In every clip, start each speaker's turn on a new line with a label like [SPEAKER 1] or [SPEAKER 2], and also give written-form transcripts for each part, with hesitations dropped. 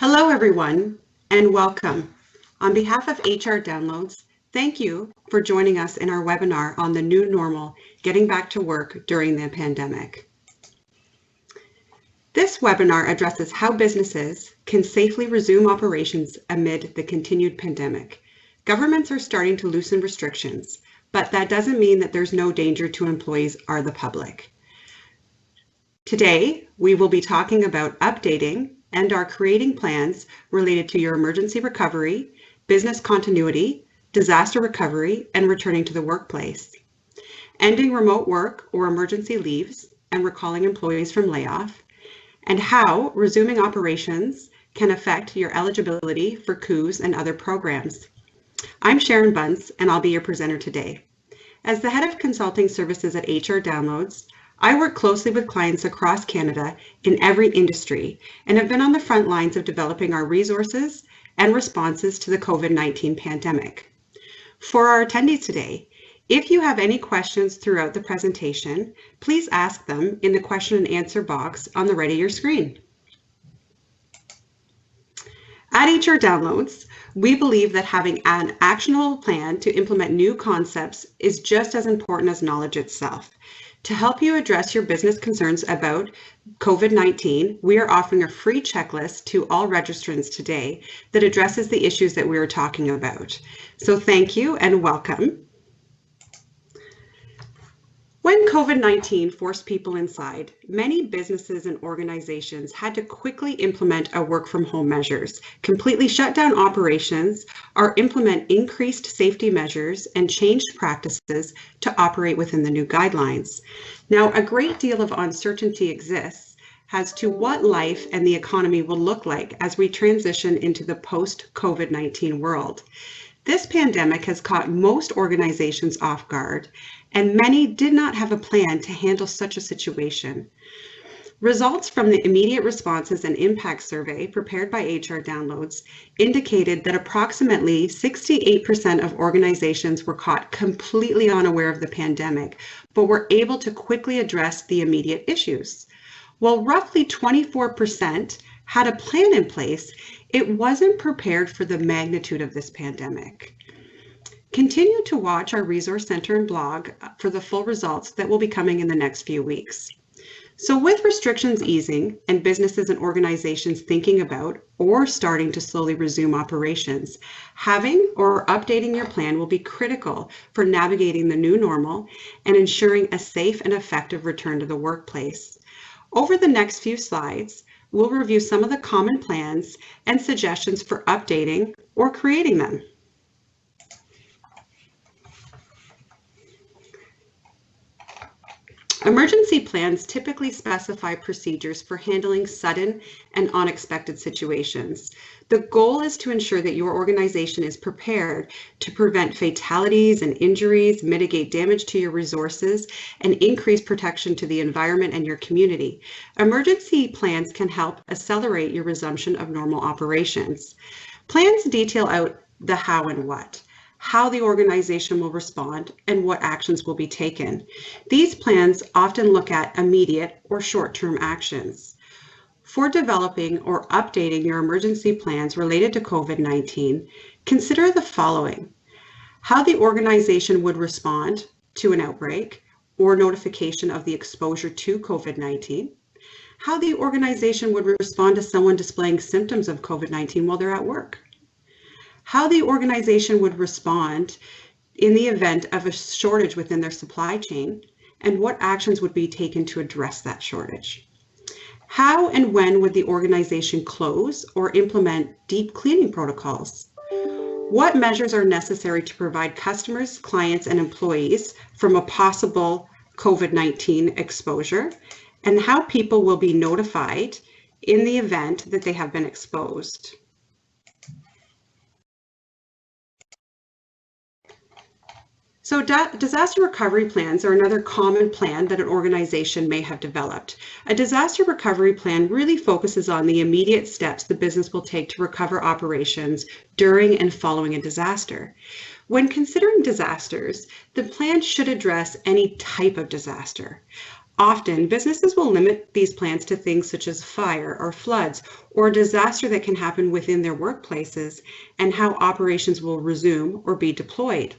[SPEAKER 1] Hello, everyone, and welcome. On behalf of HR Downloads, thank you for joining us in our webinar on the new normal, getting back to work during the pandemic. This webinar addresses how businesses can safely resume operations amid the continued pandemic. Governments are starting to loosen restrictions, but that doesn't mean that there's no danger to employees or the public. Today, we will be talking about updating and are creating plans related to your emergency recovery, business continuity, disaster recovery, and returning to the workplace, ending remote work or emergency leaves and recalling employees from layoff, and how resuming operations can affect your eligibility for COUs and other programs. I'm Sharon Bunce, and I'll be your presenter today. As the head of consulting services at HR Downloads, I work closely with clients across Canada in every industry and have been on the front lines of developing our resources and responses to the COVID-19 pandemic. For our attendees today, if you have any questions throughout the presentation, please ask them in the question and answer box on the right of your screen. At HR Downloads, we believe that having an actionable plan to implement new concepts is just as important as knowledge itself. To help you address your business concerns about COVID-19, we are offering a free checklist to all registrants today that addresses the issues that we are talking about. So thank you and welcome. When COVID-19 forced people inside, many businesses and organizations had to quickly implement a work from home measures, completely shut down operations, or implement increased safety measures and changed practices to operate within the new guidelines. Now, a great deal of uncertainty exists as to what life and the economy will look like as we transition into the post-COVID-19 world. This pandemic has caught most organizations off guard, and many did not have a plan to handle such a situation. Results from the immediate responses and impact survey prepared by HR Downloads indicated that approximately 68% of organizations were caught completely unaware of the pandemic, but were able to quickly address the immediate issues. While roughly 24% had a plan in place, it wasn't prepared for the magnitude of this pandemic. Continue to watch our Resource Center and blog for the full results that will be coming in the next few weeks. So with restrictions easing and businesses and organizations thinking about or starting to slowly resume operations, having or updating your plan will be critical for navigating the new normal and ensuring a safe and effective return to the workplace. Over the next few slides, we'll review some of the common plans and suggestions for updating or creating them. Emergency plans typically specify procedures for handling sudden and unexpected situations. The goal is to ensure that your organization is prepared to prevent fatalities and injuries, mitigate damage to your resources, and increase protection to the environment and your community. Emergency plans can help accelerate your resumption of normal operations. Plans detail out the how and what, how the organization will respond, and what actions will be taken. These plans often look at immediate or short-term actions. For developing or updating your emergency plans related to COVID-19, consider the following: how the organization would respond to an outbreak or notification of the exposure to COVID-19, how the organization would respond to someone displaying symptoms of COVID-19 while they're at work, how the organization would respond in the event of a shortage within their supply chain, and what actions would be taken to address that shortage. How and when would the organization close or implement deep cleaning protocols? What measures are necessary to provide customers, clients, and employees from a possible COVID-19 exposure, and how people will be notified in the event that they have been exposed? So disaster recovery plans are another common plan that an organization may have developed. A disaster recovery plan really focuses on the immediate steps the business will take to recover operations during and following a disaster. When considering disasters, the plan should address any type of disaster. Often, businesses will limit these plans to things such as fire or floods or disaster that can happen within their workplaces and how operations will resume or be deployed.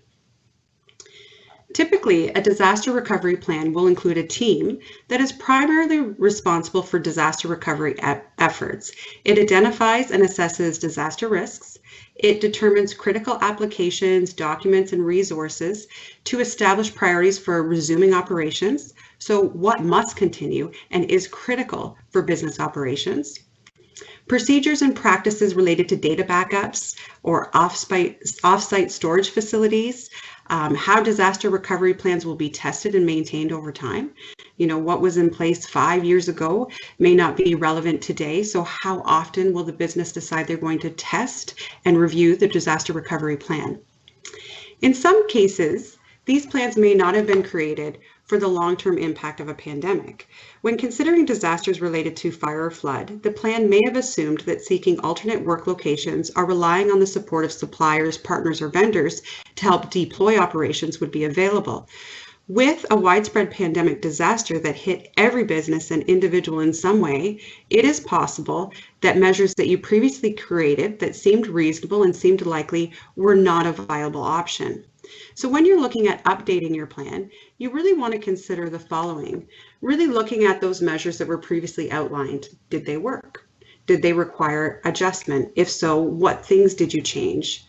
[SPEAKER 1] Typically, a disaster recovery plan will include a team that is primarily responsible for disaster recovery efforts. It identifies and assesses disaster risks. It determines critical applications, documents, and resources to establish priorities for resuming operations. So what must continue and is critical for business operations. Procedures and practices related to data backups or off-site storage facilities, how disaster recovery plans will be tested and maintained over time. What was in place 5 years ago may not be relevant today, so how often will the business decide they're going to test and review the disaster recovery plan? In some cases, these plans may not have been created for the long-term impact of a pandemic. When considering disasters related to fire or flood, the plan may have assumed that seeking alternate work locations or relying on the support of suppliers, partners, or vendors to help deploy operations would be available. With a widespread pandemic disaster that hit every business and individual in some way, it is possible that measures that you previously created that seemed reasonable and seemed likely were not a viable option. So when you're looking at updating your plan, you really want to consider the following. Really looking at those measures that were previously outlined. Did they work? Did they require adjustment? If so, what things did you change?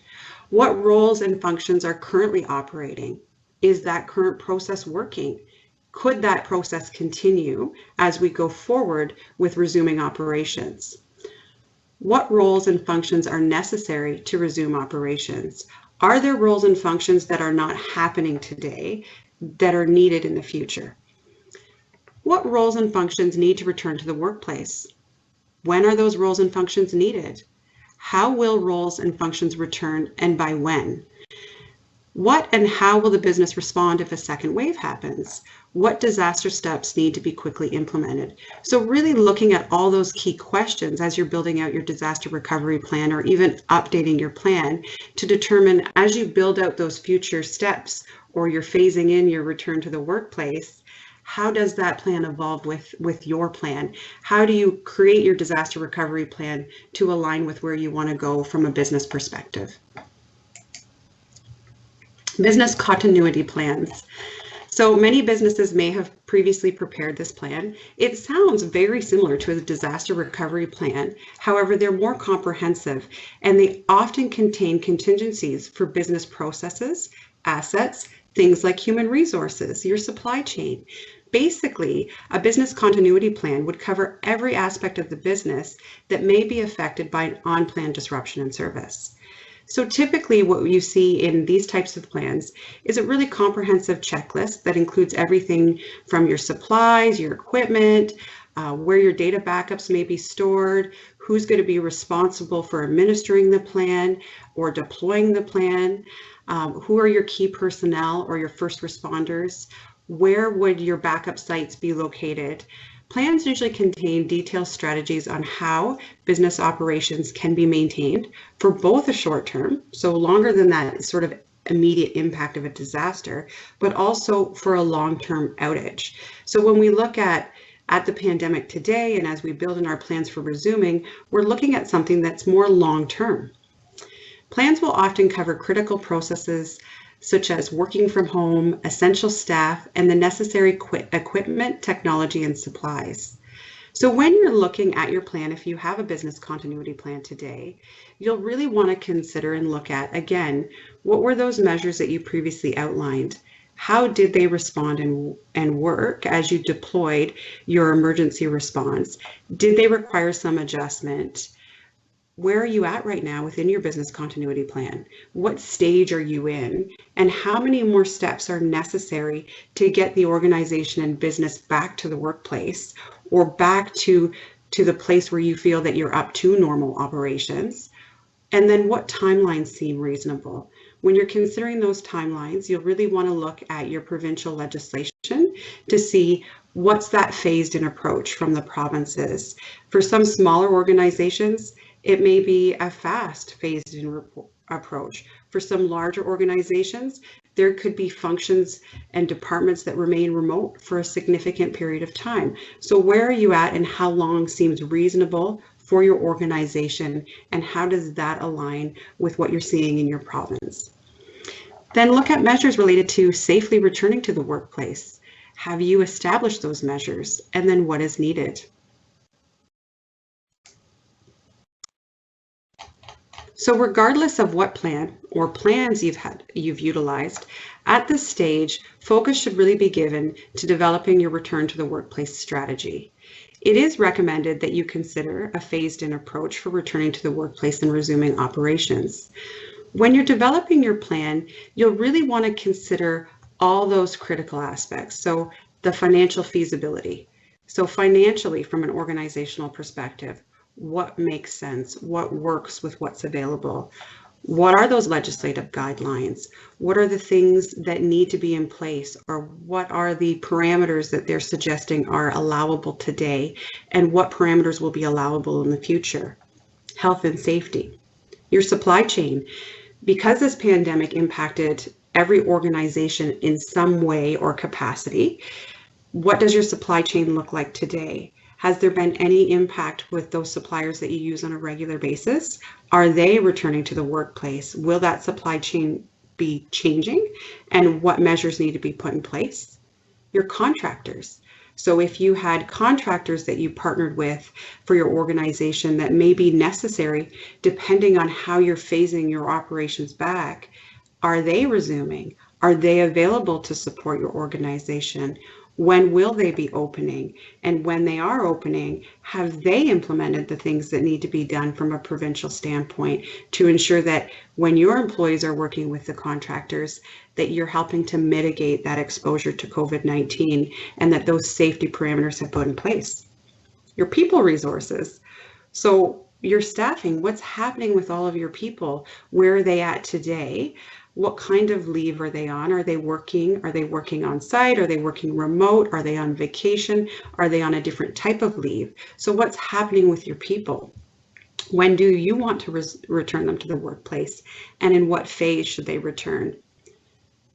[SPEAKER 1] What roles and functions are currently operating? Is that current process working? Could that process continue as we go forward with resuming operations? What roles and functions are necessary to resume operations? Are there roles and functions that are not happening today that are needed in the future? What roles and functions need to return to the workplace? When are those roles and functions needed? How will roles and functions return and by when? What and how will the business respond if a second wave happens? What disaster steps need to be quickly implemented? So really looking at all those key questions as you're building out your disaster recovery plan or even updating your plan to determine as you build out those future steps or you're phasing in your return to the workplace, how does that plan evolve with your plan? How do you create your disaster recovery plan to align with where you want to go from a business perspective? Business continuity plans. So many businesses may have previously prepared this plan. It sounds very similar to a disaster recovery plan. However, they're more comprehensive and they often contain contingencies for business processes, assets, things like human resources, your supply chain. Basically, a business continuity plan would cover every aspect of the business that may be affected by an unplanned disruption in service. So typically what you see in these types of plans is a really comprehensive checklist that includes everything from your supplies, your equipment, where your data backups may be stored, who's going to be responsible for administering the plan or deploying the plan, who are your key personnel or your first responders, where would your backup sites be located. Plans usually contain detailed strategies on how business operations can be maintained for both a short term, so longer than that sort of immediate impact of a disaster, but also for a long-term outage. So when we look at the pandemic today and as we build in our plans for resuming, we're looking at something that's more long-term. Plans will often cover critical processes such as working from home, essential staff, and the necessary equipment, technology, and supplies. So when you're looking at your plan, if you have a business continuity plan today, you'll really want to consider and look at, again, what were those measures that you previously outlined? How did they respond and work as you deployed your emergency response? Did they require some adjustment? Where are you at right now within your business continuity plan? What stage are you in? And how many more steps are necessary to get the organization and business back to the workplace or back to the place where you feel that you're up to normal operations? And then what timelines seem reasonable? When you're considering those timelines, you'll really want to look at your provincial legislation to see what's that phased in approach from the provinces. For some smaller organizations, it may be a fast phased in approach. For some larger organizations, There could be functions and departments that remain remote for a significant period of time. So where are you at and how long seems reasonable for your organization, and how does that align with what you're seeing in your province? Then look at measures related to safely returning to the workplace. Have you established those measures? And then what is needed? So regardless of what plan or plans you've utilized, at this stage, focus should really be given to developing your return to the workplace strategy. It is recommended that you consider a phased-in approach for returning to the workplace and resuming operations. When you're developing your plan, you'll really want to consider all those critical aspects. So the financial feasibility. So financially, from an organizational perspective, what makes sense? What works with what's available? What are those legislative guidelines? What are the things that need to be in place, or what are the parameters that they're suggesting are allowable today, and what parameters will be allowable in the future? Health and safety. Your supply chain. Because this pandemic impacted every organization in some way or capacity, what does your supply chain look like today? Has there been any impact with those suppliers that you use on a regular basis? Are they returning to the workplace? Will that supply chain be changing? And what measures need to be put in place? Your contractors. So if you had contractors that you partnered with for your organization that may be necessary, depending on how you're phasing your operations back, are they resuming? Are they available to support your organization? When will they be opening? And when they are opening, have they implemented the things that need to be done from a provincial standpoint to ensure that when your employees are working with the contractors, that you're helping to mitigate that exposure to COVID-19 and that those safety parameters have put in place? Your people resources. So your staffing, what's happening with all of your people? Where are they at today? What kind of leave are they on? Are they working? Are they working on site? Are they working remote? Are they on vacation? Are they on a different type of leave? So what's happening with your people? When do you want to return them to the workplace? And in what phase should they return?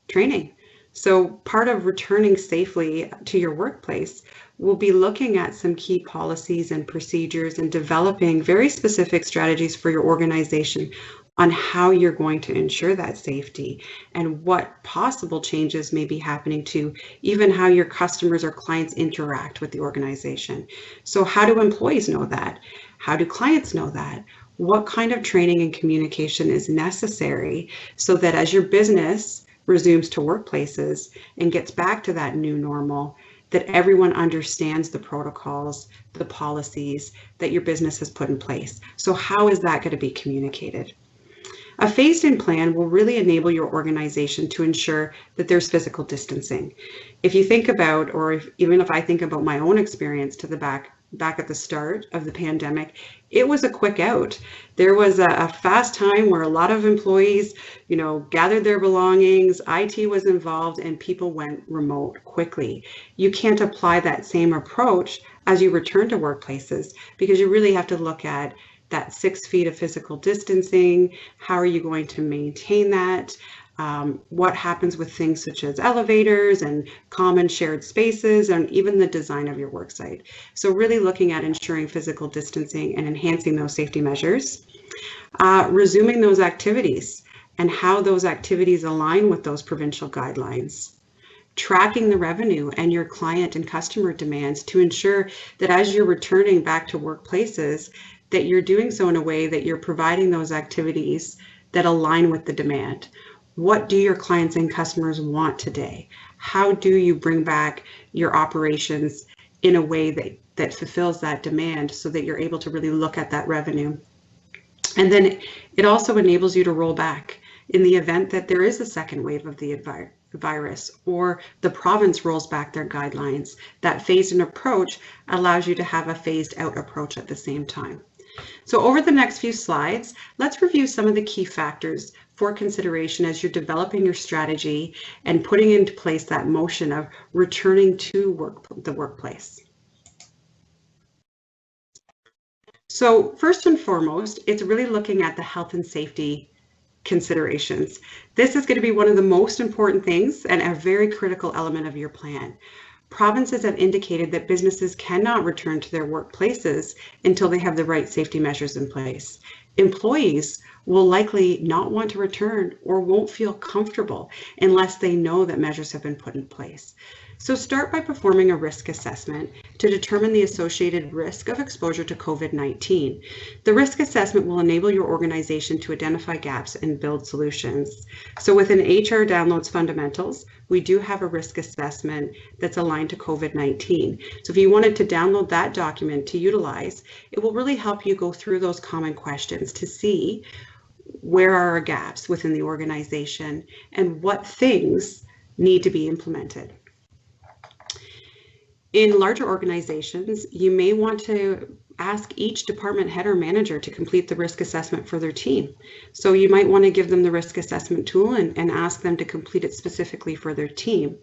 [SPEAKER 1] Training. So part of returning safely to your workplace will be looking at some key policies and procedures and developing very specific strategies for your organization on how you're going to ensure that safety and what possible changes may be happening to even how your customers or clients interact with the organization. So how do employees know that? How do clients know that? What kind of training and communication is necessary so that as your business resumes to workplaces and gets back to that new normal, that everyone understands the protocols, the policies that your business has put in place? So how is that going to be communicated? A phased-in plan will really enable your organization to ensure that there's physical distancing. If you think about, or even if I think about my own experience to the back at the start of the pandemic, it was a quick out. There was a fast time where a lot of employees, gathered their belongings, IT was involved, and people went remote quickly. You can't apply that same approach as you return to workplaces, because you really have to look at that 6 feet of physical distancing. How are you going to maintain that? What happens with things such as elevators and common shared spaces, and even the design of your work site. So really looking at ensuring physical distancing and enhancing those safety measures. Resuming those activities and how those activities align with those provincial guidelines. Tracking the revenue and your client and customer demands to ensure that as you're returning back to workplaces, that you're doing so in a way that you're providing those activities that align with the demand. What do your clients and customers want today? How do you bring back your operations in a way that fulfills that demand so that you're able to really look at that revenue? And then it also enables you to roll back in the event that there is a second wave of the virus or the province rolls back their guidelines. That phased-in approach allows you to have a phased-out approach at the same time. So over the next few slides, let's review some of the key factors for consideration as you're developing your strategy and putting into place that motion of returning to the workplace. So first and foremost, it's really looking at the health and safety considerations. This is going to be one of the most important things and a very critical element of your plan. Provinces have indicated that businesses cannot return to their workplaces until they have the right safety measures in place. Employees will likely not want to return or won't feel comfortable unless they know that measures have been put in place. So start by performing a risk assessment to determine the associated risk of exposure to COVID-19. The risk assessment will enable your organization to identify gaps and build solutions. So within HR Downloads Fundamentals, we do have a risk assessment that's aligned to COVID-19. So if you wanted to download that document to utilize, it will really help you go through those common questions to see where are our gaps within the organization and what things need to be implemented. In larger organizations, you may want to ask each department head or manager to complete the risk assessment for their team. So you might want to give them the risk assessment tool and ask them to complete it specifically for their team.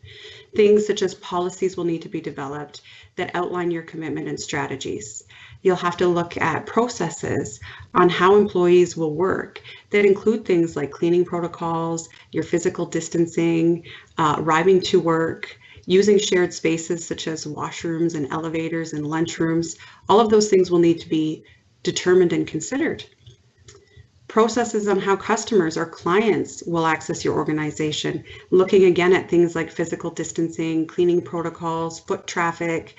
[SPEAKER 1] Things such as policies will need to be developed that outline your commitment and strategies. You'll have to look at processes on how employees will work that include things like cleaning protocols, your physical distancing, arriving to work, using shared spaces such as washrooms and elevators and lunchrooms. All of those things will need to be determined and considered. Processes on how customers or clients will access your organization, looking again at things like physical distancing, cleaning protocols, foot traffic.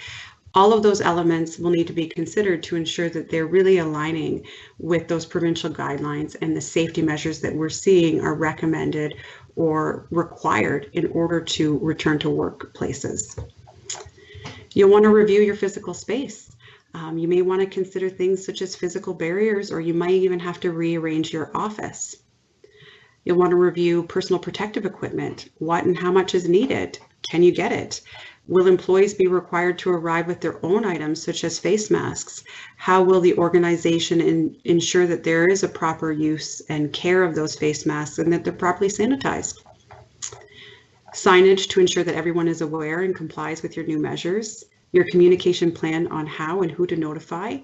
[SPEAKER 1] All of those elements will need to be considered to ensure that they're really aligning with those provincial guidelines and the safety measures that we're seeing are recommended or required in order to return to workplaces. You'll want to review your physical space. You may want to consider things such as physical barriers, or you might even have to rearrange your office. You'll want to review personal protective equipment. What and how much is needed? Can you get it? Will employees be required to arrive with their own items, such as face masks? How will the organization ensure that there is a proper use and care of those face masks and that they're properly sanitized? Signage to ensure that everyone is aware and complies with your new measures, your communication plan on how and who to notify,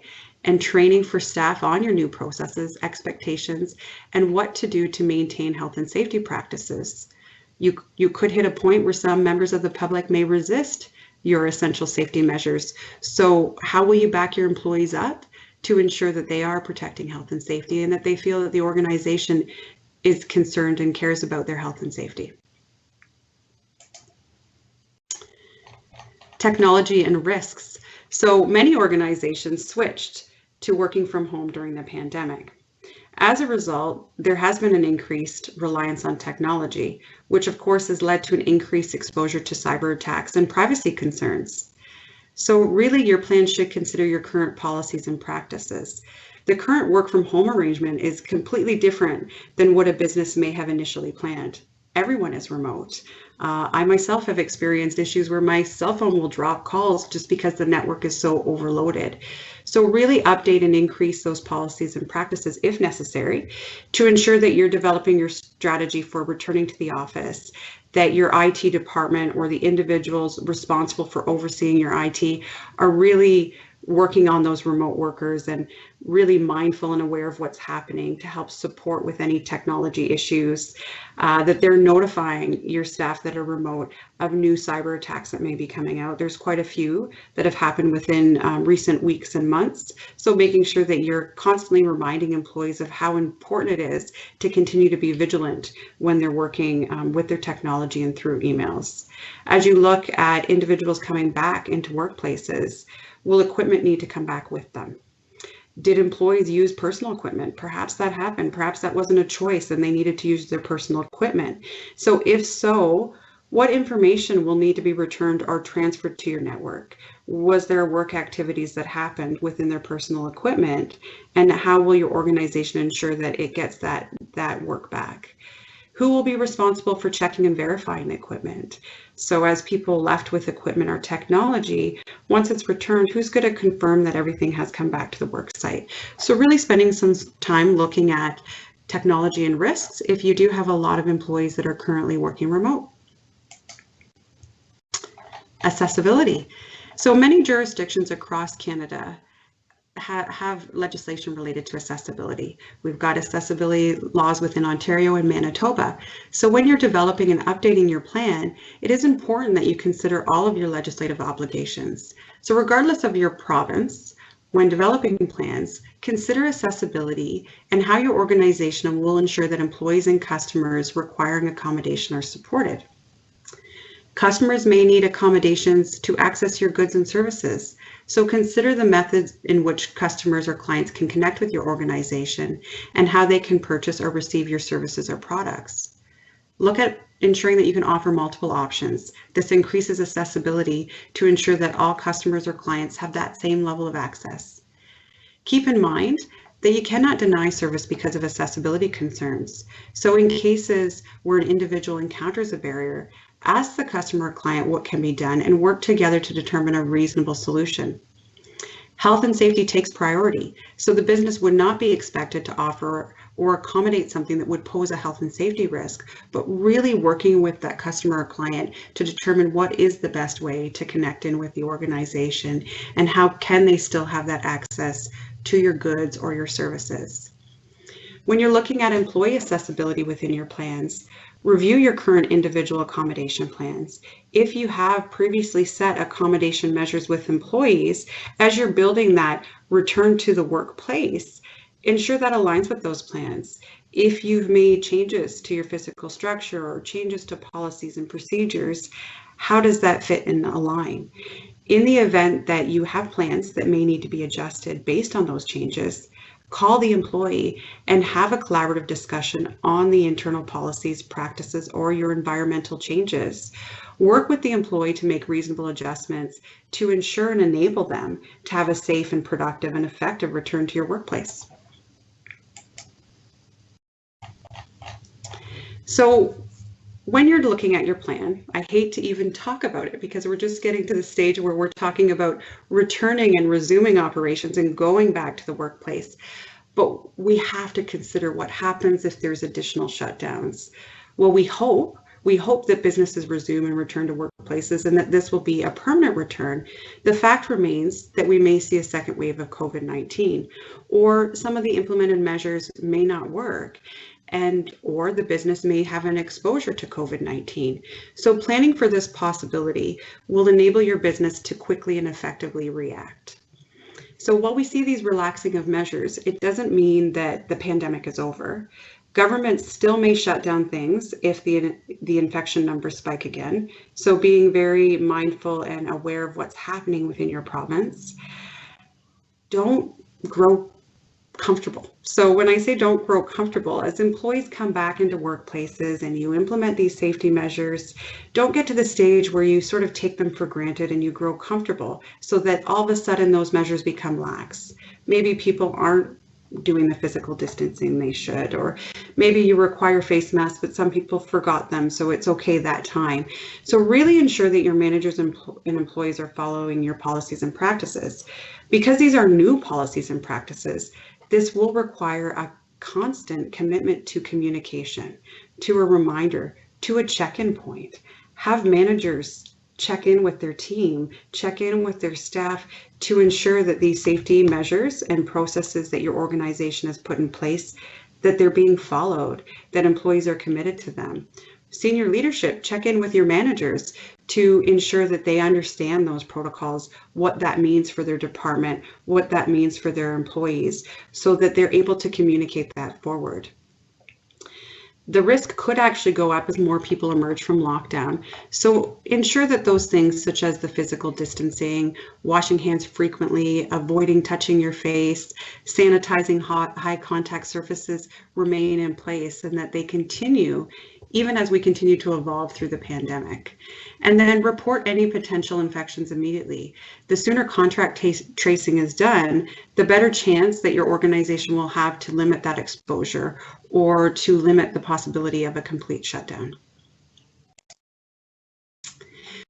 [SPEAKER 1] and training for staff on your new processes, expectations, and what to do to maintain health and safety practices. You could hit a point where some members of the public may resist your essential safety measures. So how will you back your employees up to ensure that they are protecting health and safety and that they feel that the organization is concerned and cares about their health and safety? Technology and risks. So many organizations switched to working from home during the pandemic. As a result, there has been an increased reliance on technology, which of course has led to an increased exposure to cyber attacks and privacy concerns. So really your plan should consider your current policies and practices. The current work from home arrangement is completely different than what a business may have initially planned. Everyone is remote. I myself have experienced issues where my cell phone will drop calls just because the network is so overloaded. So really update and increase those policies and practices if necessary to ensure that you're developing your strategy for returning to the office, that your IT department or the individuals responsible for overseeing your IT are really working on those remote workers and really mindful and aware of what's happening to help support with any technology issues, that they're notifying your staff that are remote of new cyber attacks that may be coming out. There's quite a few that have happened within recent weeks and months. So making sure that you're constantly reminding employees of how important it is to continue to be vigilant when they're working with their technology and through emails. As you look at individuals coming back into workplaces, will equipment need to come back with them? Did employees use personal equipment? Perhaps that happened. Perhaps that wasn't a choice and they needed to use their personal equipment. So if so, what information will need to be returned or transferred to your network? Was there work activities that happened within their personal equipment? And how will your organization ensure that it gets that work back? Who will be responsible for checking and verifying the equipment? So as people left with equipment or technology, once it's returned, who's going to confirm that everything has come back to the work site? So really spending some time looking at technology and risks if you do have a lot of employees that are currently working remote. Accessibility. So many jurisdictions across Canada have legislation related to accessibility. We've got accessibility laws within Ontario and Manitoba. So when you're developing and updating your plan, it is important that you consider all of your legislative obligations. So regardless of your province, when developing plans, consider accessibility and how your organization will ensure that employees and customers requiring accommodation are supported. Customers may need accommodations to access your goods and services. So consider the methods in which customers or clients can connect with your organization and how they can purchase or receive your services or products. Look at ensuring that you can offer multiple options. This increases accessibility to ensure that all customers or clients have that same level of access. Keep in mind that you cannot deny service because of accessibility concerns. So in cases where an individual encounters a barrier, ask the customer or client what can be done and work together to determine a reasonable solution. Health and safety takes priority, so the business would not be expected to offer or accommodate something that would pose a health and safety risk, but really working with that customer or client to determine what is the best way to connect in with the organization and how can they still have that access to your goods or your services. When you're looking at employee accessibility within your plans, review your current individual accommodation plans. If you have previously set accommodation measures with employees, as you're building that return to the workplace, ensure that aligns with those plans. If you've made changes to your physical structure or changes to policies and procedures, how does that fit and align? In the event that you have plans that may need to be adjusted based on those changes, call the employee and have a collaborative discussion on the internal policies, practices, or your environmental changes. Work with the employee to make reasonable adjustments to ensure and enable them to have a safe and productive and effective return to your workplace. So when you're looking at your plan, I hate to even talk about it because we're just getting to the stage where we're talking about returning and resuming operations and going back to the workplace. But we have to consider what happens if there's additional shutdowns. Well, we hope that businesses resume and return to workplaces and that this will be a permanent return. The fact remains that we may see a second wave of COVID-19, or some of the implemented measures may not work, or the business may have an exposure to COVID-19. So planning for this possibility will enable your business to quickly and effectively react. So while we see these relaxing of measures, it doesn't mean that the pandemic is over. Governments still may shut down things if the infection numbers spike again. So being very mindful and aware of what's happening within your province. Don't grow comfortable. So when I say don't grow comfortable, as employees come back into workplaces and you implement these safety measures, don't get to the stage where you sort of take them for granted and you grow comfortable so that all of a sudden those measures become lax. Maybe people aren't doing the physical distancing they should, or maybe you require face masks, but some people forgot them, so it's okay that time. So really ensure that your managers and employees are following your policies and practices. Because these are new policies and practices, this will require a constant commitment to communication, to a reminder, to a check-in point. Have managers check in with their team, check in with their staff to ensure that these safety measures and processes that your organization has put in place, that they're being followed, that employees are committed to them. Senior leadership, check in with your managers to ensure that they understand those protocols, what that means for their department, what that means for their employees, so that they're able to communicate that forward. The risk could actually go up as more people emerge from lockdown. So ensure that those things such as the physical distancing, washing hands frequently, avoiding touching your face, sanitizing high contact surfaces remain in place and that they continue even as we continue to evolve through the pandemic. And then report any potential infections immediately. The sooner contact tracing is done, the better chance that your organization will have to limit that exposure or to limit the possibility of a complete shutdown.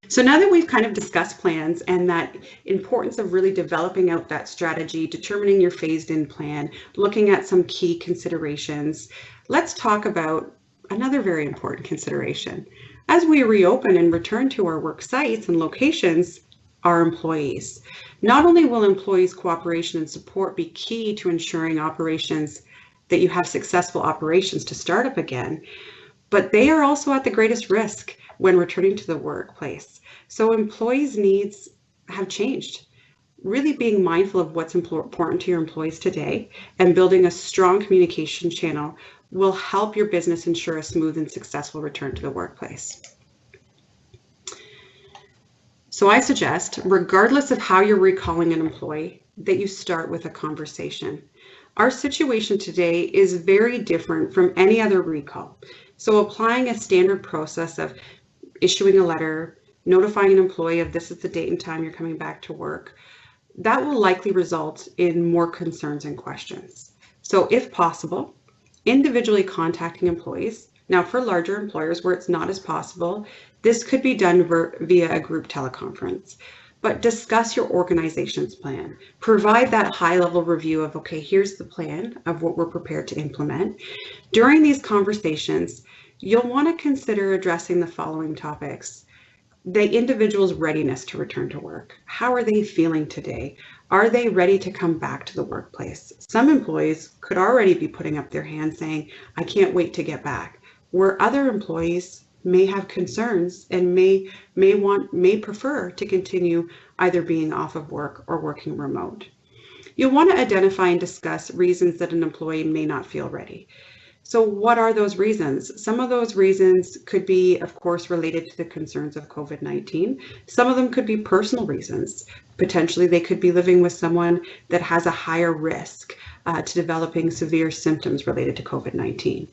[SPEAKER 1] So now that we've kind of discussed plans and that importance of really developing out that strategy, determining your phased-in plan, looking at some key considerations, let's talk about another very important consideration. As we reopen and return to our work sites and locations, our employees. Not only will employees' cooperation and support be key to ensuring operations, that you have successful operations to start up again, but they are also at the greatest risk when returning to the workplace. So employees' needs have changed. Really being mindful of what's important to your employees today and building a strong communication channel will help your business ensure a smooth and successful return to the workplace. So I suggest, regardless of how you're recalling an employee, that you start with a conversation. Our situation today is very different from any other recall. So applying a standard process of issuing a letter, notifying an employee of this is the date and time you're coming back to work, that will likely result in more concerns and questions. So if possible, individually contacting employees. Now for larger employers where it's not as possible, this could be done via a group teleconference. But discuss your organization's plan. Provide that high-level review of, okay, here's the plan of what we're prepared to implement. During these conversations, you'll want to consider addressing the following topics. The individual's readiness to return to work. How are they feeling today? Are they ready to come back to the workplace? Some employees could already be putting up their hand saying, I can't wait to get back, where other employees may have concerns and may prefer to continue either being off of work or working remote. You'll want to identify and discuss reasons that an employee may not feel ready. So what are those reasons? Some of those reasons could be, of course, related to the concerns of COVID-19. Some of them could be personal reasons. Potentially, they could be living with someone that has a higher risk to developing severe symptoms related to COVID-19.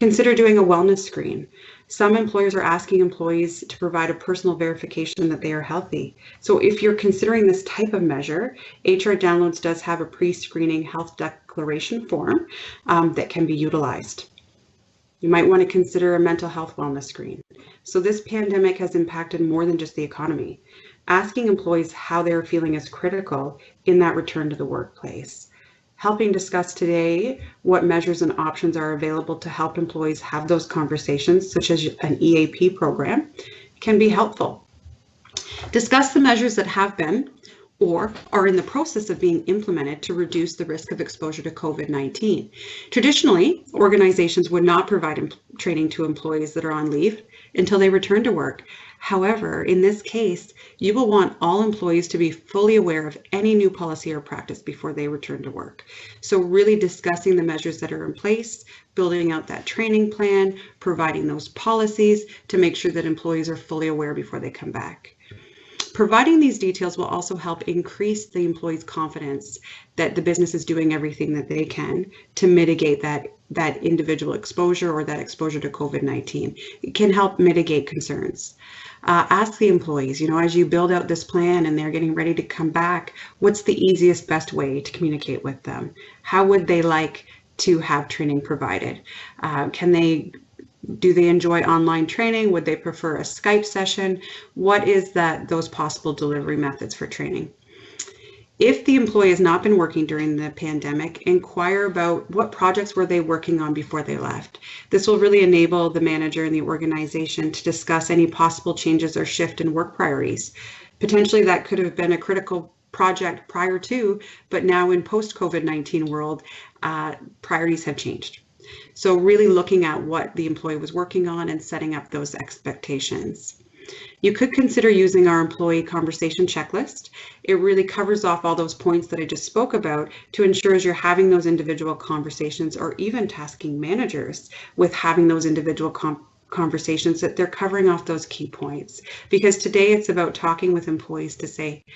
[SPEAKER 1] Consider doing a wellness screen. Some employers are asking employees to provide a personal verification that they are healthy. So if you're considering this type of measure, HR Downloads does have a pre-screening health declaration form that can be utilized. You might want to consider a mental health wellness screen. So this pandemic has impacted more than just the economy. Asking employees how they're feeling is critical in that return to the workplace. Helping discuss today what measures and options are available to help employees have those conversations, such as an EAP program, can be helpful. Discuss the measures that have been or are in the process of being implemented to reduce the risk of exposure to COVID-19. Traditionally, organizations would not provide training to employees that are on leave until they return to work. However, in this case, you will want all employees to be fully aware of any new policy or practice before they return to work. So really discussing the measures that are in place, building out that training plan, providing those policies to make sure that employees are fully aware before they come back. Providing these details will also help increase the employee's confidence that the business is doing everything that they can to mitigate that individual exposure or that exposure to COVID-19. It can help mitigate concerns. Ask the employees, as you build out this plan and they're getting ready to come back, what's the easiest, best way to communicate with them? How would they like to have training provided? Do they enjoy online training? Would they prefer a Skype session? What is those possible delivery methods for training? If the employee has not been working during the pandemic, inquire about what projects were they working on before they left. This will really enable the manager and the organization to discuss any possible changes or shift in work priorities. Potentially that could have been a critical project prior to, but now in post-COVID-19 world, priorities have changed. So really looking at what the employee was working on and setting up those expectations. You could consider using our employee conversation checklist. It really covers off all those points that I just spoke about to ensure as you're having those individual conversations or even tasking managers with having those individual conversations that they're covering off those key points. Because today it's about talking with employees to say,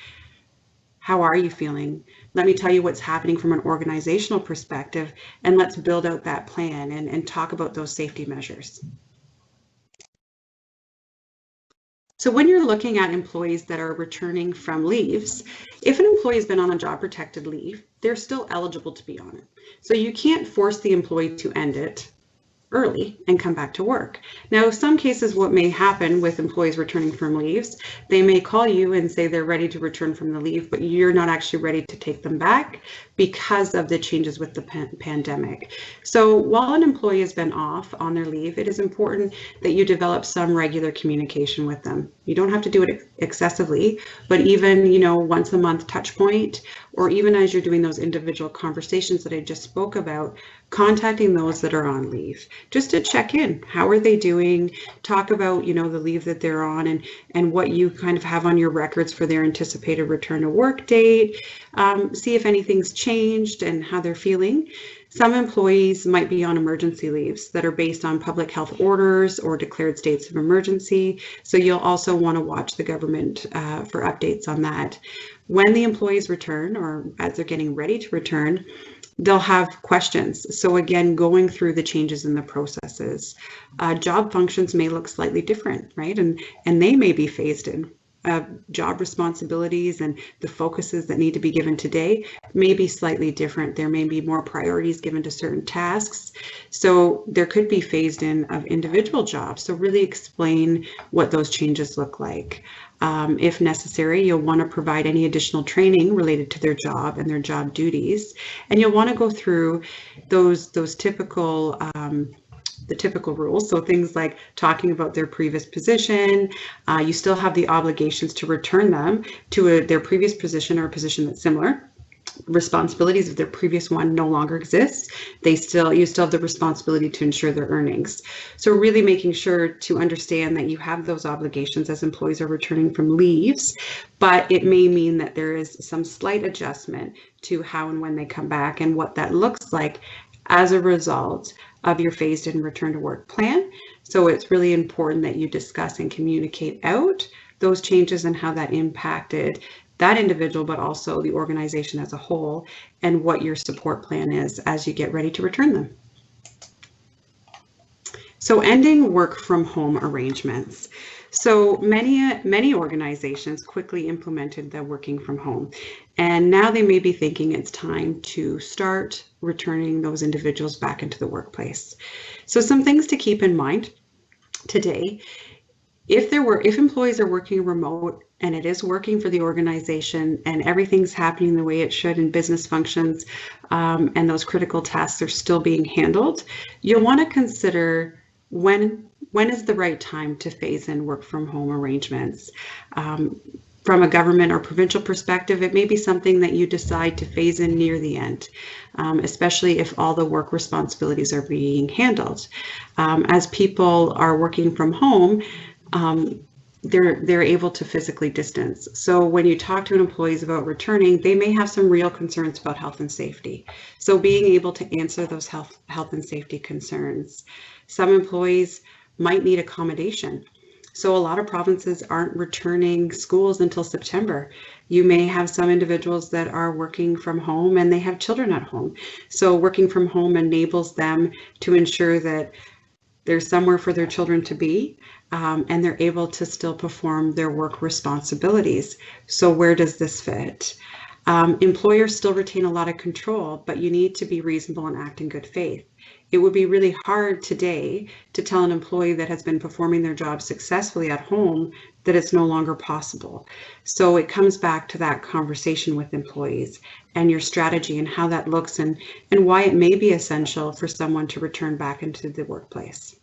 [SPEAKER 1] how are you feeling? Let me tell you what's happening from an organizational perspective, and let's build out that plan and talk about those safety measures. So when you're looking at employees that are returning from leaves, if an employee has been on a job protected leave, they're still eligible to be on it. So you can't force the employee to end it early and come back to work. Now, some cases, what may happen with employees returning from leaves, they may call you and say they're ready to return from the leave, but you're not actually ready to take them back because of the changes with the pandemic. So while an employee has been off on their leave, it is important that you develop some regular communication with them. You don't have to do it excessively, but even, once a month touch point, or even as you're doing those individual conversations that I just spoke about, contacting those that are on leave, just to check in. How are they doing? Talk about, the leave that they're on and what you kind of have on your records for their anticipated return to work date. See if anything's changed and how they're feeling. Some employees might be on emergency leaves that are based on public health orders or declared states of emergency. So you'll also want to watch the government for updates on that. When the employees return, or as they're getting ready to return, they'll have questions. So again, going through the changes in the processes. Job functions may look slightly different, right? And they may be phased in. Job responsibilities and the focuses that need to be given today may be slightly different. There may be more priorities given to certain tasks. So there could be phased in of individual jobs. So really explain what those changes look like. If necessary, you'll want to provide any additional training related to their job and their job duties. And you'll want to go through those typical the typical rules. So things like talking about their previous position, you still have the obligations to return them to their previous position or a position that's similar. Responsibilities of their previous one no longer exists. You still have the responsibility to ensure their earnings. So really making sure to understand that you have those obligations as employees are returning from leaves, but it may mean that there is some slight adjustment to how and when they come back and what that looks like as a result of your phased in return to work plan. So it's really important that you discuss and communicate out those changes and how that impacted that individual, but also the organization as a whole, and what your support plan is as you get ready to return them. So ending work from home arrangements. So many organizations quickly implemented the working from home, and now they may be thinking it's time to start returning those individuals back into the workplace. So some things to keep in mind today: if employees are working remote and it is working for the organization and everything's happening the way it should in business functions, and those critical tasks are still being handled, you'll want to consider when is the right time to phase in work from home arrangements. From a government or provincial perspective, it may be something that you decide to phase in near the end, especially if all the work responsibilities are being handled. As people are working from home, they're able to physically distance. So when you talk to employees about returning, they may have some real concerns about health and safety. So being able to answer those health and safety concerns. Some employees might need accommodation. So a lot of provinces aren't returning schools until September. You may have some individuals that are working from home and they have children at home. So working from home enables them to ensure that there's somewhere for their children to be, and they're able to still perform their work responsibilities. So where does this fit? Employers still retain a lot of control, but you need to be reasonable and act in good faith. It would be really hard today to tell an employee that has been performing their job successfully at home that it's no longer possible. So it comes back to that conversation with employees and your strategy and how that looks and why it may be essential for someone to return back into the workplace.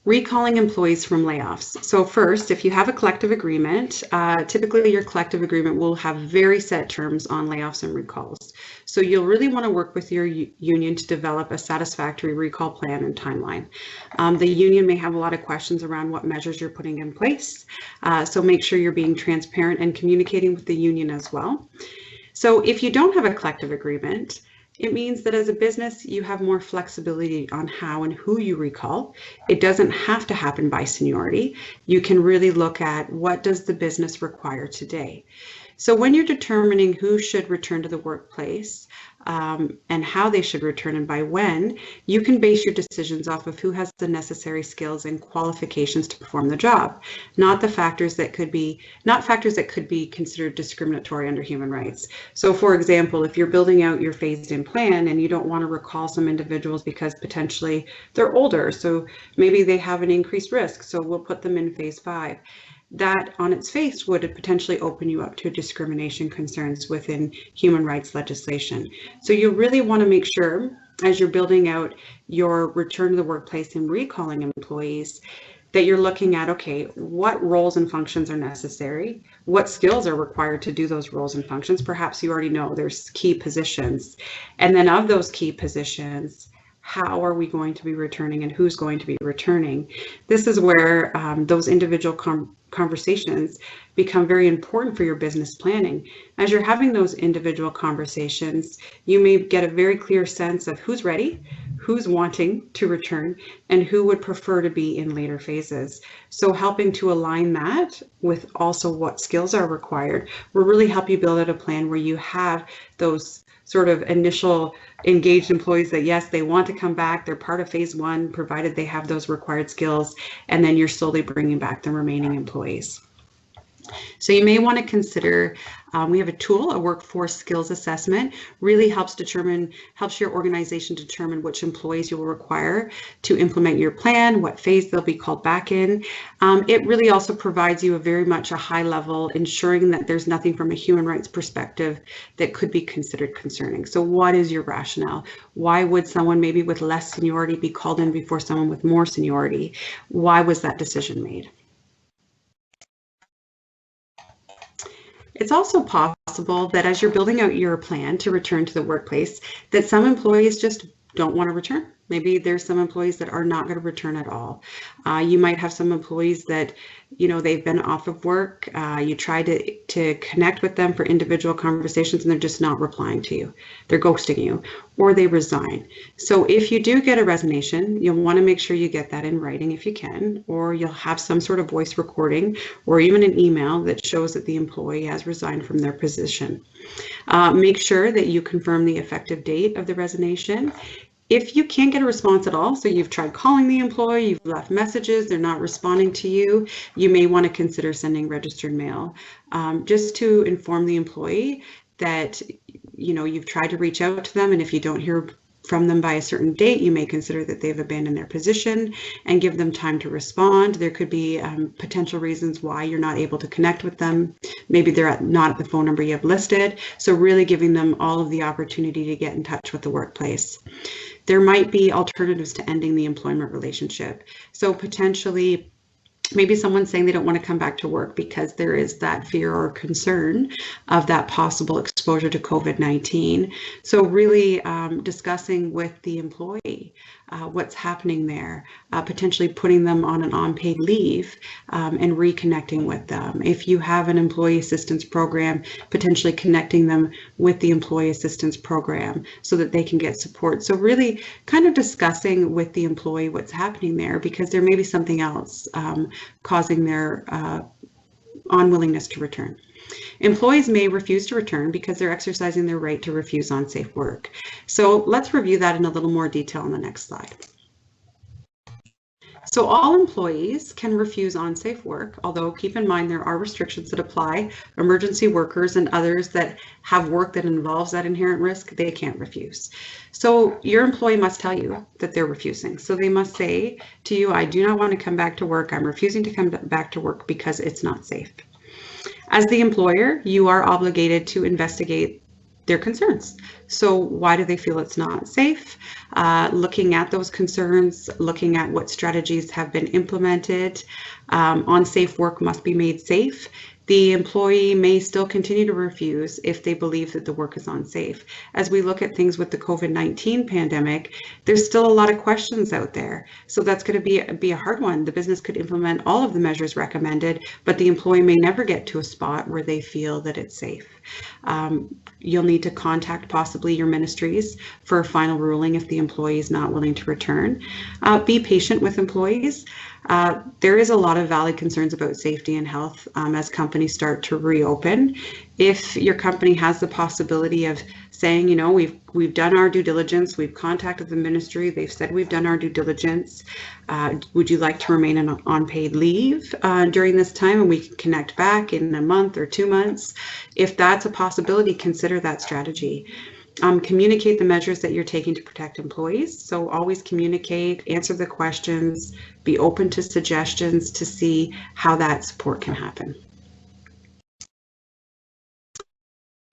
[SPEAKER 1] Recalling employees from layoffs. So first, if you have a collective agreement, typically your collective agreement will have very set terms on layoffs and recalls. So you'll really want to work with your union to develop a satisfactory recall plan and timeline. The union may have a lot of questions around what measures you're putting in place. So make sure you're being transparent and communicating with the union as well. So if you don't have a collective agreement, it means that as a business, you have more flexibility on how and who you recall. It doesn't have to happen by seniority. You can really look at what does the business require today. So when you're determining who should return to the workplace and how they should return and by when, you can base your decisions off of who has the necessary skills and qualifications to perform the job, not factors that could be considered discriminatory under human rights. So for example, if you're building out your phased-in plan and you don't want to recall some individuals because potentially they're older, so maybe they have an increased risk, so we'll put them in phase 5. That on its face would potentially open you up to discrimination concerns within human rights legislation. So you really want to make sure as you're building out your return to the workplace and recalling employees that you're looking at, okay, what roles and functions are necessary? What skills are required to do those roles and functions? Perhaps you already know there's key positions. And then of those key positions, how are we going to be returning and who's going to be returning? This is where those individual conversations become very important for your business planning. As you're having those individual conversations, you may get a very clear sense of who's ready, who's wanting to return, and who would prefer to be in later phases. So helping to align that with also what skills are required will really help you build out a plan where you have those sort of initial engaged employees that yes, they want to come back, they're part of phase 1, provided they have those required skills, and then you're slowly bringing back the remaining employees. So you may want to consider, we have a tool, a workforce skills assessment, really helps your organization determine which employees you will require to implement your plan, what phase they'll be called back in. It really also provides you very much a high level, ensuring that there's nothing from a human rights perspective that could be considered concerning. So what is your rationale? Why would someone maybe with less seniority be called in before someone with more seniority? Why was that decision made? It's also possible that as you're building out your plan to return to the workplace, that some employees just don't want to return. Maybe there's some employees that are not going to return at all. You might have some employees that, they've been off of work. You try to connect with them for individual conversations and they're just not replying to you. They're ghosting you or they resign. So if you do get a resignation, you'll want to make sure you get that in writing if you can, or you'll have some sort of voice recording or even an email that shows that the employee has resigned from their position. Make sure that you confirm the effective date of the resignation. If you can't get a response at all, so you've tried calling the employee, you've left messages, they're not responding to you, you may want to consider sending registered mail just to inform the employee that you've tried to reach out to them, and if you don't hear from them by a certain date, you may consider that they've abandoned their position and give them time to respond. There could be potential reasons why you're not able to connect with them. Maybe they're not at the phone number you have listed. So really giving them all of the opportunity to get in touch with the workplace. There might be alternatives to ending the employment relationship. So potentially, maybe someone's saying they don't want to come back to work because there is that fear or concern of that possible exposure to COVID-19. So really discussing with the employee what's happening there, potentially putting them on an unpaid leave and reconnecting with them. If you have an employee assistance program, potentially connecting them with the employee assistance program so that they can get support. So really kind of discussing with the employee what's happening there, because there may be something else causing their unwillingness to return. Employees may refuse to return because they're exercising their right to refuse unsafe work. So let's review that in a little more detail on the next slide. So all employees can refuse unsafe work, although keep in mind there are restrictions that apply. Emergency workers and others that have work that involves that inherent risk, they can't refuse. So your employee must tell you that they're refusing. So they must say to you, I do not want to come back to work. I'm refusing to come back to work because it's not safe. As the employer, you are obligated to investigate their concerns. So why do they feel it's not safe? Looking at those concerns, looking at what strategies have been implemented. Unsafe work must be made safe. The employee may still continue to refuse if they believe that the work is unsafe. As we look at things with the COVID-19 pandemic, there's still a lot of questions out there. So that's going to be a hard one. The business could implement all of the measures recommended, but the employee may never get to a spot where they feel that it's safe. You'll need to contact possibly your ministries for a final ruling if the employee is not willing to return. Be patient with employees. There is a lot of valid concerns about safety and health as companies start to reopen. If your company has the possibility of saying, you know, we've done our due diligence, we've contacted the ministry, they've said we've done our due diligence, would you like to remain on paid leave during this time, and we can connect back in a month or 2 months? If that's a possibility, consider that strategy. Communicate the measures that you're taking to protect employees. So always communicate, answer the questions, be open to suggestions to see how that support can happen.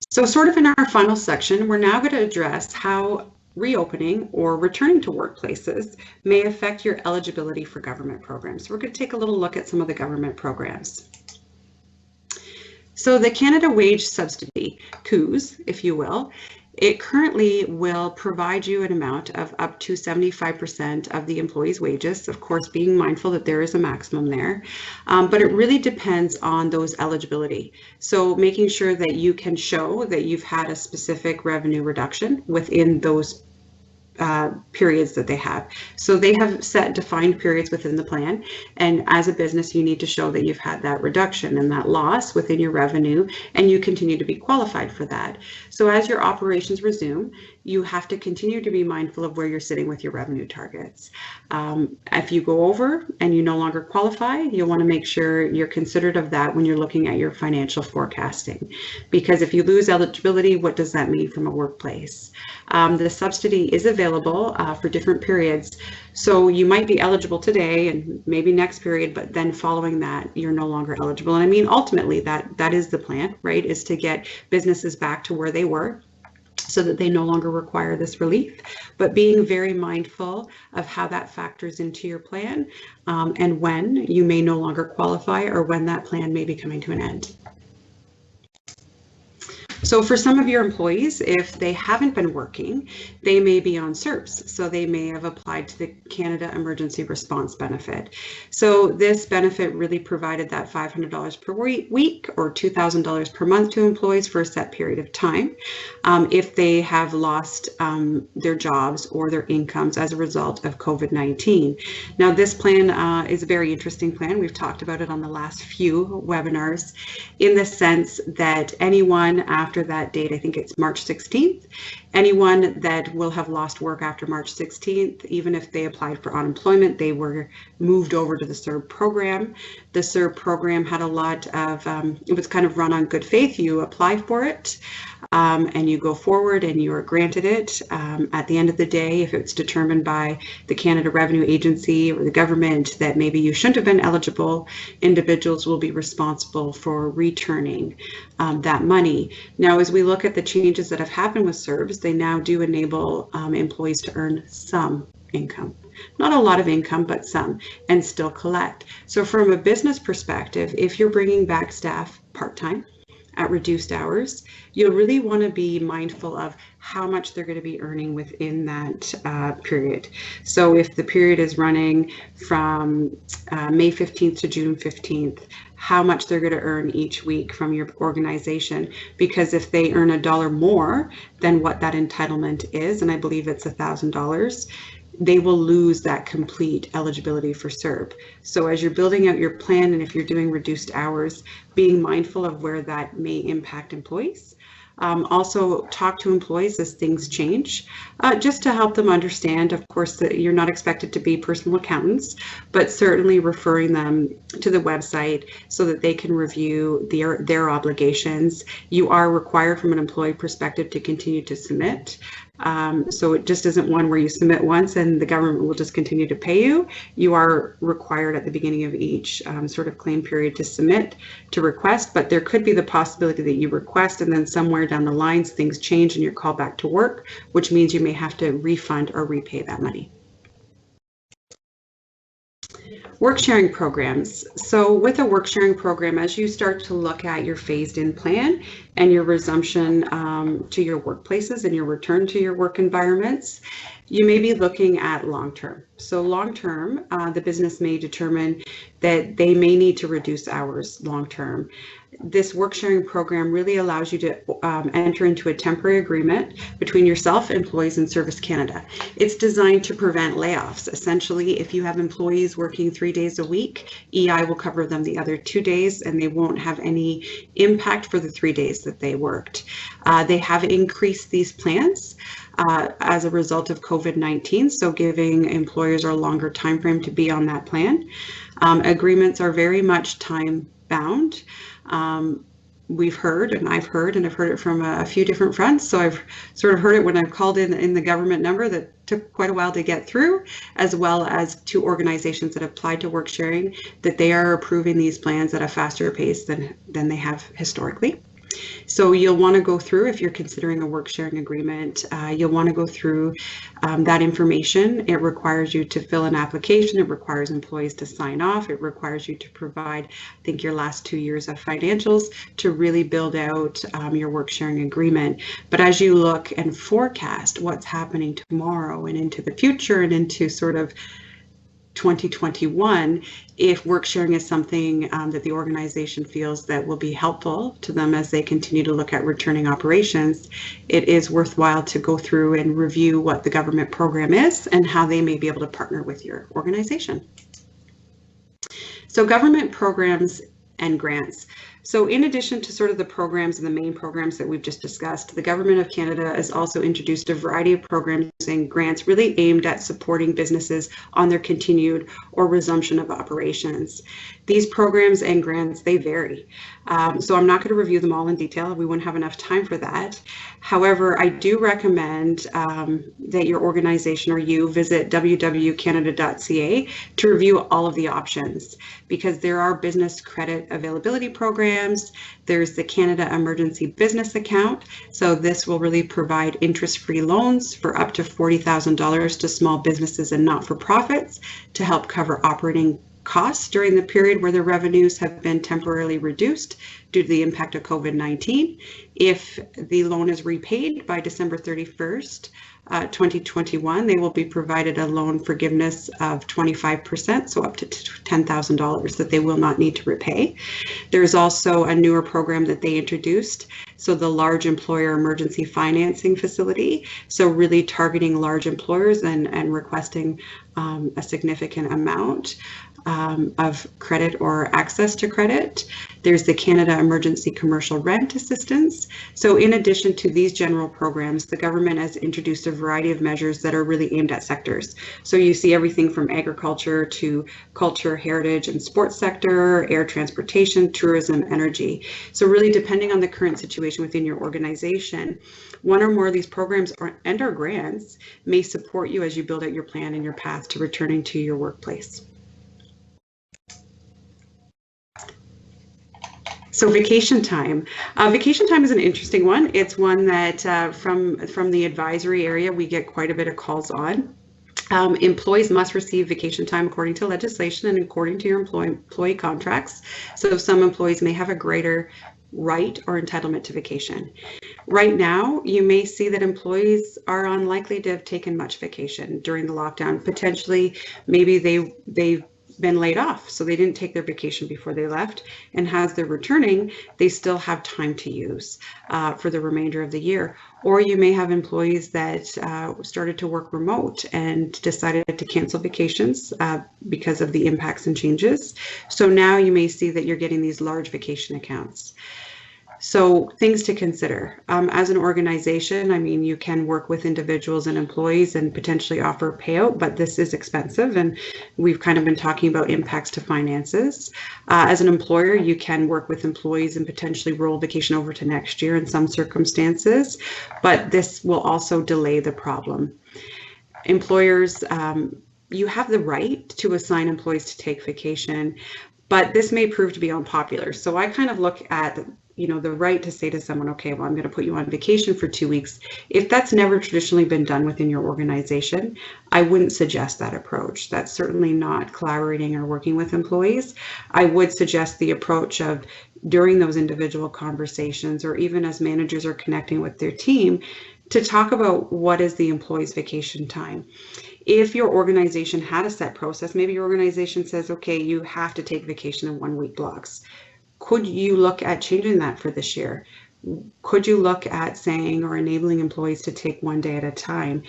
[SPEAKER 1] So sort of in our final section, we're now going to address how reopening or returning to workplaces may affect your eligibility for government programs. We're going to take a little look at some of the government programs. So the Canada Wage Subsidy, CEWS, if you will, it currently will provide you an amount of up to 75% of the employee's wages, of course, being mindful that there is a maximum there, but it really depends on those eligibility. So making sure that you can show that you've had a specific revenue reduction within those periods that they have. So they have set defined periods within the plan, and as a business you need to show that you've had that reduction and that loss within your revenue, and you continue to be qualified for that. So as your operations resume, you have to continue to be mindful of where you're sitting with your revenue targets. If you go over and you no longer qualify, you'll want to make sure you're considerate of that when you're looking at your financial forecasting, because if you lose eligibility, what does that mean from a workplace? The subsidy is available for different periods, so you might be eligible today and maybe next period, but then following that you're no longer eligible. And I mean, ultimately that is the plan, right, is to get businesses back to where they were so that they no longer require this relief, but being very mindful of how that factors into your plan and when you may no longer qualify or when that plan may be coming to an end. So for some of your employees, if they haven't been working, they may be on CERBs. So they may have applied to the Canada Emergency Response Benefit. So this benefit really provided that $500 per week or $2,000 per month to employees for a set period of time if they have lost their jobs or their incomes as a result of COVID-19. Now this plan is a very interesting plan. We've talked about it on the last few webinars in the sense that anyone after that date, I think it's March 16th, anyone that will have lost work after March 16th, even if they applied for unemployment, they were moved over to the CERB program. The CERB program had a lot of, it was kind of run on good faith. You apply for it and you go forward and you are granted it. At the end of the day, if it's determined by the Canada Revenue Agency or the government that maybe you shouldn't have been eligible, individuals will be responsible for returning that money. Now, as we look at the changes that have happened with CERBs, they now do enable employees to earn some income. Not a lot of income, but some, and still collect. So from a business perspective, if you're bringing back staff part-time at reduced hours, you'll really want to be mindful of how much they're going to be earning within that period. So if the period is running from May 15th to June 15th, how much they're going to earn each week from your organization, because if they earn $1 more than what that entitlement is, and I believe it's $1,000, they will lose that complete eligibility for CERB. So as you're building out your plan, and if you're doing reduced hours, being mindful of where that may impact employees. Also talk to employees as things change, just to help them understand, of course, that you're not expected to be personal accountants, but certainly referring them to the website so that they can review their obligations. You are required from an employee perspective to continue to submit. So it just isn't one where you submit once and the government will just continue to pay you. You are required at the beginning of each sort of claim period to submit, to request, but there could be the possibility that you request and then somewhere down the lines things change and you're called back to work, which means you may have to refund or repay that money. Work sharing programs. So with a work sharing program, as you start to look at your phased in plan and your resumption to your workplaces and your return to your work environments, you may be looking at long-term. So long-term, the business may determine that they may need to reduce hours long-term. this work sharing program really allows you to enter into a temporary agreement between yourself, employees, and Service Canada. It's designed to prevent layoffs. Essentially, if you have employees working 3 days a week, EI will cover them the other 2 days, and they won't have any impact for the 3 days that they worked. They have increased these plans as a result of COVID-19, so giving employers a longer time frame to be on that plan. Agreements are very much time bound. We've heard, and I've heard it from a few different fronts. So I've sort of heard it when I've called in the government number that took quite a while to get through, as well as to organizations that applied to work sharing, that they are approving these plans at a faster pace than they have historically. So you'll want to go through, if you're considering a work sharing agreement, you'll want to go through that information. It requires you to fill an application. It requires employees to sign off. It requires you to provide, I think, your last 2 years of financials to really build out your work sharing agreement. But as you look and forecast what's happening tomorrow and into the future and into sort of 2021, if work sharing is something that the organization feels that will be helpful to them as they continue to look at returning operations, it is worthwhile to go through and review what the government program is and how they may be able to partner with your organization. So government programs and grants. So in addition to sort of the programs and the main programs that we've just discussed, the Government of Canada has also introduced a variety of programs and grants really aimed at supporting businesses on their continued or resumption of operations. These programs and grants, they vary. So I'm not going to review them all in detail. We wouldn't have enough time for that. However, I do recommend that your organization or you visit www.canada.ca to review all of the options, because there are business credit availability programs. There's the Canada Emergency Business Account. So this will really provide interest-free loans for up to $40,000 to small businesses and not-for-profits to help cover operating costs during the period where their revenues have been temporarily reduced due to the impact of COVID-19. If the loan is repaid by December 31st, 2021, they will be provided a loan forgiveness of 25%, so up to $10,000 that they will not need to repay. There's also a newer program that they introduced, so the Large Employer Emergency Financing Facility, so really targeting large employers and requesting a significant amount of credit or access to credit. There's the Canada Emergency Commercial Rent Assistance. So in addition to these general programs, the government has introduced a variety of measures that are really aimed at sectors. So you see everything from agriculture to culture, heritage, and sports sector, air transportation, tourism, energy. So really depending on the current situation within your organization, one or more of these programs and or grants may support you as you build out your plan and your path to returning to your workplace. So vacation time. Vacation time is an interesting one. It's one that from the advisory area, we get quite a bit of calls on. Employees must receive vacation time according to legislation and according to your employee contracts. So some employees may have a greater right or entitlement to vacation. Right now, you may see that employees are unlikely to have taken much vacation during the lockdown. Potentially, maybe they've been laid off, so they didn't take their vacation before they left, and as they're returning, they still have time to use for the remainder of the year. Or you may have employees that started to work remote and decided to cancel vacations because of the impacts and changes. So now you may see that you're getting these large vacation accounts. So things to consider. As an organization, I mean, you can work with individuals and employees and potentially offer a payout, but this is expensive, and we've kind of been talking about impacts to finances. As an employer, you can work with employees and potentially roll vacation over to next year in some circumstances, but this will also delay the problem. Employers, you have the right to assign employees to take vacation, but this may prove to be unpopular. So I kind of look at the right to say to someone, okay, well, I'm going to put you on vacation for 2 weeks. If that's never traditionally been done within your organization, I wouldn't suggest that approach. That's certainly not collaborating or working with employees. I would suggest the approach of during those individual conversations, or even as managers are connecting with their team, to talk about what is the employee's vacation time. If your organization had a set process, maybe your organization says, okay, you have to take vacation in 1 week blocks. Could you look at changing that for this year? Could you look at saying or enabling employees to take one day at a time?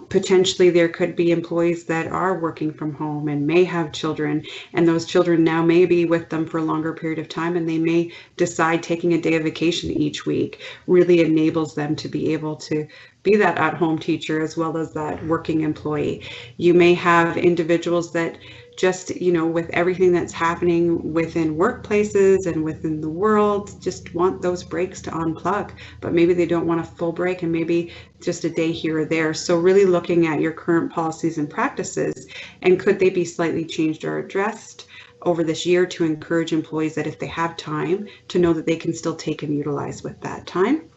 [SPEAKER 1] Potentially there could be employees that are working from home and may have children, and those children now may be with them for a longer period of time, and they may decide taking a day of vacation each week really enables them to be able to be that at-home teacher as well as that working employee. You may have individuals that just, with everything that's happening within workplaces and within the world, just want those breaks to unplug, but maybe they don't want a full break and maybe just a day here or there. So really looking at your current policies and practices, and could they be slightly changed or addressed over this year to encourage employees that if they have time, to know that they can still take and utilize with that time.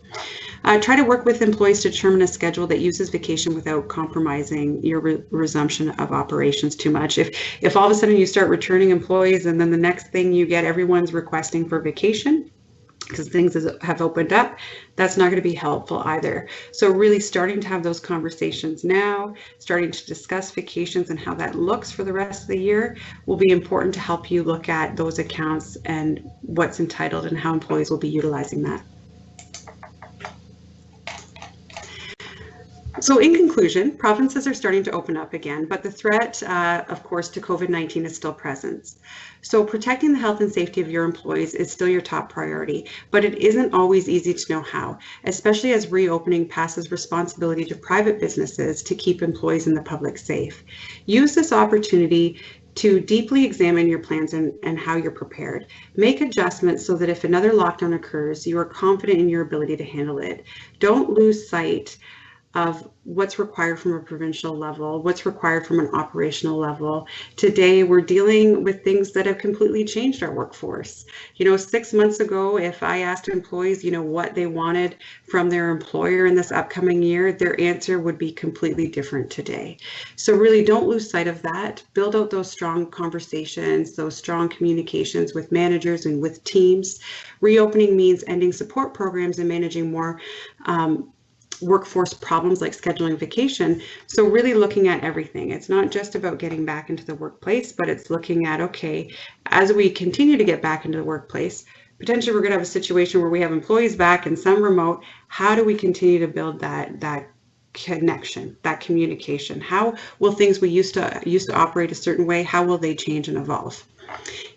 [SPEAKER 1] Try to work with employees to determine a schedule that uses vacation without compromising your resumption of operations too much. If all of a sudden you start returning employees and then the next thing you get everyone's requesting for vacation because things have opened up, that's not going to be helpful either. So really starting to have those conversations now, starting to discuss vacations and how that looks for the rest of the year will be important to help you look at those accounts and what's entitled and how employees will be utilizing that. So in conclusion, provinces are starting to open up again, but the threat, of course, to COVID-19 is still present. So protecting the health and safety of your employees is still your top priority, but it isn't always easy to know how, especially as reopening passes responsibility to private businesses to keep employees and the public safe. Use this opportunity to deeply examine your plans and how you're prepared. Make adjustments so that if another lockdown occurs, you are confident in your ability to handle it. Don't lose sight of what's required from a provincial level, what's required from an operational level. Today, we're dealing with things that have completely changed our workforce. 6 months ago, if I asked employees, what they wanted from their employer in this upcoming year, their answer would be completely different today. So really don't lose sight of that. Build out those strong conversations, those strong communications with managers and with teams. Reopening means ending support programs and managing more workforce problems like scheduling vacation. So really looking at everything. It's not just about getting back into the workplace, but it's looking at, okay, as we continue to get back into the workplace, potentially we're going to have a situation where we have employees back and some remote. How do we continue to build that connection, that communication? How will things we used to operate a certain way, how will they change and evolve?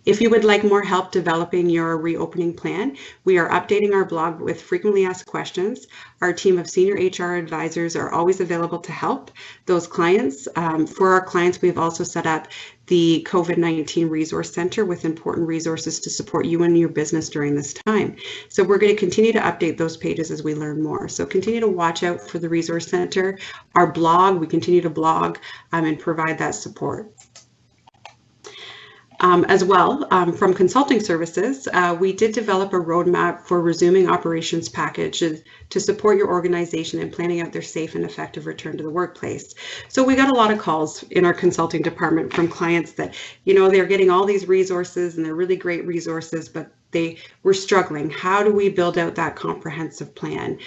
[SPEAKER 1] If you would like more help developing your reopening plan, we are updating our blog with frequently asked questions. Our team of senior HR advisors are always available to help those clients. For our clients, we've also set up the COVID-19 Resource Center with important resources to support you and your business during this time. So we're going to continue to update those pages as we learn more. So continue to watch out for the Resource Center. Our blog, we continue to blog and provide that support. As well, from consulting services, we did develop a roadmap for resuming operations packages to support your organization in planning out their safe and effective return to the workplace. So we got a lot of calls in our consulting department from clients that, they're getting all these resources and they're really great resources, but they were struggling. How do we build out that comprehensive plan?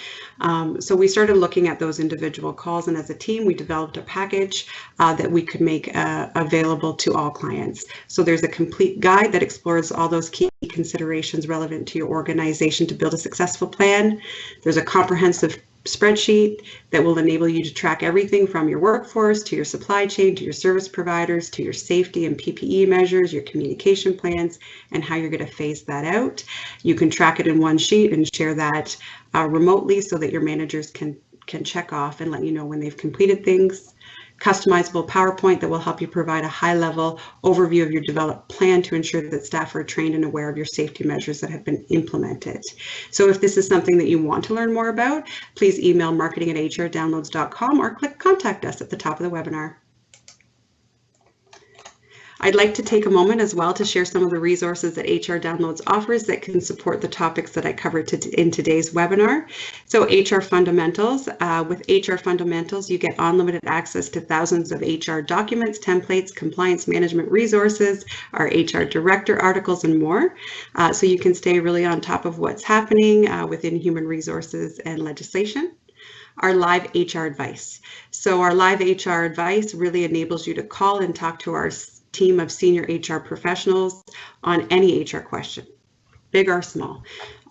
[SPEAKER 1] So we started looking at those individual calls, and as a team, we developed a package that we could make available to all clients. So there's a complete guide that explores all those key considerations relevant to your organization to build a successful plan. There's a comprehensive spreadsheet that will enable you to track everything from your workforce to your supply chain to your service providers to your safety and PPE measures, your communication plans, and how you're going to phase that out. You can track it in one sheet and share that remotely so that your managers can check off and let you know when they've completed things. Customizable PowerPoint that will help you provide a high-level overview of your developed plan to ensure that staff are trained and aware of your safety measures that have been implemented. So if this is something that you want to learn more about, please email marketing@hrdownloads.com or click Contact Us at the top of the webinar. I'd like to take a moment as well to share some of the resources that HR Downloads offers that can support the topics that I covered in today's webinar. So HR Fundamentals. With HR Fundamentals, you get unlimited access to thousands of HR documents, templates, compliance management resources, our HR Director articles, and more. So you can stay really on top of what's happening within human resources and legislation. Our live HR advice. So our live HR advice really enables you to call and talk to our team of senior HR professionals on any HR question. big or small.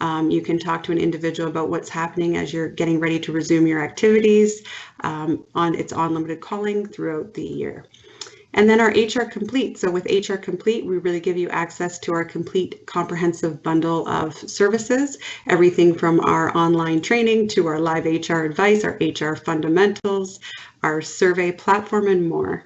[SPEAKER 1] You can talk to an individual about what's happening as you're getting ready to resume your activities. It's unlimited calling throughout the year. And then our HR Complete. So with HR Complete, we really give you access to our complete comprehensive bundle of services, everything from our online training to our live HR advice, our HR fundamentals, our survey platform, and more.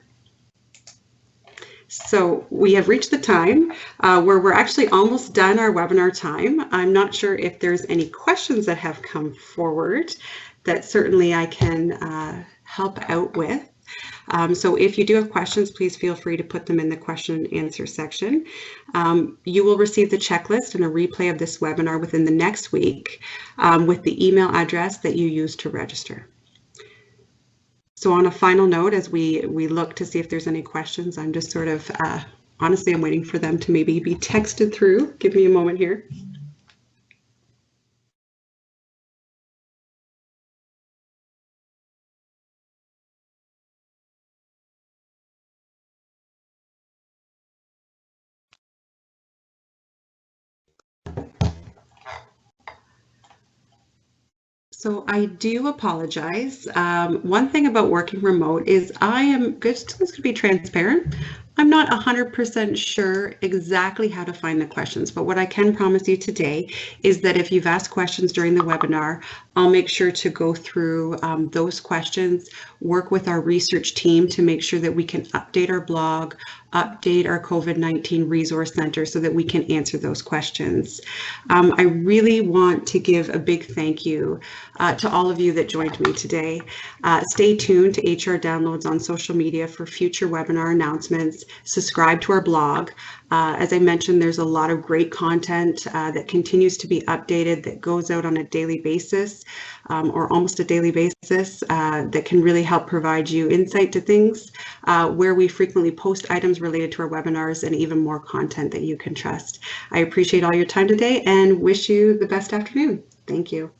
[SPEAKER 1] So we have reached the time where we're actually almost done our webinar time. I'm not sure if there's any questions that have come forward that certainly I can help out with. So if you do have questions, please feel free to put them in the question and answer section. You will receive the checklist and a replay of this webinar within the next week with the email address that you use to register. So on a final note, as we look to see if there's any questions, I'm just sort of, honestly, I'm waiting for them to maybe be texted through. Give me a moment here. So I do apologize. One thing about working remote is I am just going to be transparent. I'm not 100% sure exactly how to find the questions, but what I can promise you today is that if you've asked questions during the webinar, I'll make sure to go through those questions, work with our research team to make sure that we can update our blog, update our COVID-19 resource center so that we can answer those questions. I really want to give a big thank you to all of you that joined me today. Stay tuned to HR Downloads on social media for future webinar announcements. Subscribe to our blog. As I mentioned, there's a lot of great content that continues to be updated, that goes out on a daily basis or almost a daily basis that can really help provide you insight to things where we frequently post items related to our webinars and even more content that you can trust. I appreciate all your time today and wish you the best afternoon. Thank you.